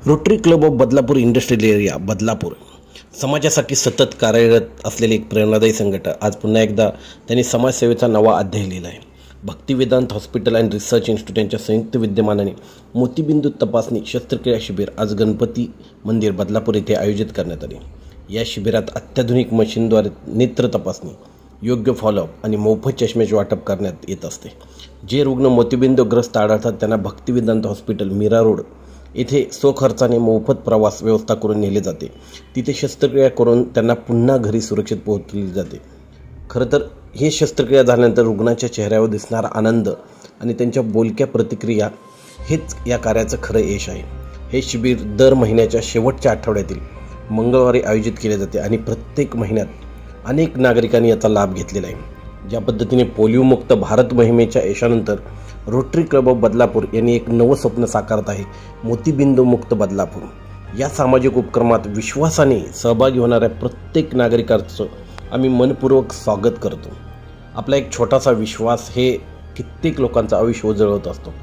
Rotary club of Badlapur industrial area Badlapur समाजासाठी सतत कार्यरत असलेले एक प्रेरणादायी संघटन आज पुन्हा एकदा त्यांनी समाजसेवेचा नवा अध्याय लिहिला आहे। भक्तिवेदांत हॉस्पिटल अँड रिसर्च इन्स्टिट्यूटच्या संयुक्त विद्यमानाने मोतीबिंदू तपासणी शस्त्रक्रिया शिबिर आज गणपती मंदिर बदलापूर येथे आयोजित करण्यात आले। या शिबिरात अत्याधुनिक मशीनद्वारे नेत्र तपासणी, योग्य फॉलोअप आणि मोफत चष्म्याचे वाटप करण्यात येत असते। जे रुग्ण मोतीबिंदूग्रस्त आढळतात त्यांना भक्तिवेदांत हॉस्पिटल मीरा रोड येथे स्वखर्चाने मोफत प्रवास व्यवस्था करून नेले जाते। तिथे शस्त्रक्रिया करून त्यांना पुन्हा घरी सुरक्षित पोहोचवले जाते। खरं तर हे शस्त्रक्रिया झाल्यानंतर रुग्णाच्या चेहऱ्यावर दिसणारा आनंद आणि त्यांच्या बोलक्या प्रतिक्रिया हेच या कार्याचं खरं यश आहे। हे शिबिर दर महिन्याच्या शेवटच्या आठवड्यातील मंगळवारी आयोजित केले जाते आणि प्रत्येक महिन्यात अनेक नागरिकांनी याचा लाभ घेतलेला आहे। ज्या पद्धतीने पोलिओमुक्त भारत मोहिमेच्या यशानंतर रोटरी क्लब ऑफ बदलापूर यांनी एक नवं स्वप्न साकारत आहे, मोतीबिंदू मुक्त बदलापूर। या सामाजिक उपक्रमात विश्वासाने सहभागी होणाऱ्या प्रत्येक नागरिकाचं आम्ही मनपूर्वक स्वागत करतो। आपला एक छोटासा विश्वास हे कित्येक लोकांचं आयुष्य उजळवत असतो।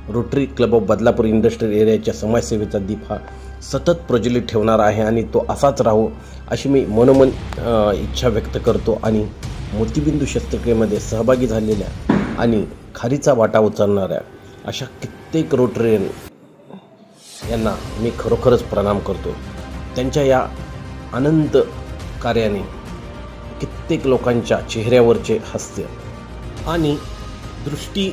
Rotary club of Badlapur industrial एरियाच्या समाजसेवेचा दीप हा सतत प्रज्वलित ठेवणार आहे आणि तो असाच राहो अशी मी मनोमन इच्छा व्यक्त करतो। आणि मोतीबिंदू शस्त्रक्रियेमध्ये सहभागी झालेल्या आणि खारीचा वाटा उचलणाऱ्या अशा कित्येक रोटरीयन यांना मी खरोखरच प्रणाम करतो। त्यांच्या या अनंत कार्याने कित्येक लोकांच्या चेहऱ्यावरचे हास्य आणि दृष्टी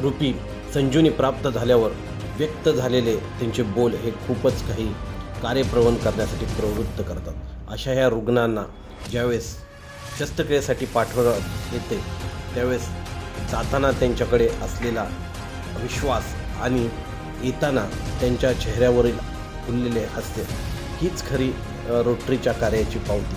रूपी संजीवनी प्राप्त झाल्यावर व्यक्त झालेले त्यांचे बोल हे खूपच काही कार्यप्रवण करण्यासाठी प्रवृत्त करतात। अशा ह्या रुग्णांना ज्यावेळेस शस्त्रक्रियेसाठी पाठवण्यात येते त्यावेळेस जाताना त्यांच्याकडे असलेला विश्वास आणि येताना त्यांच्या चेहऱ्यावरील फुललेले हास्य हीच खरी रोटरीच्या कार्याची पावती।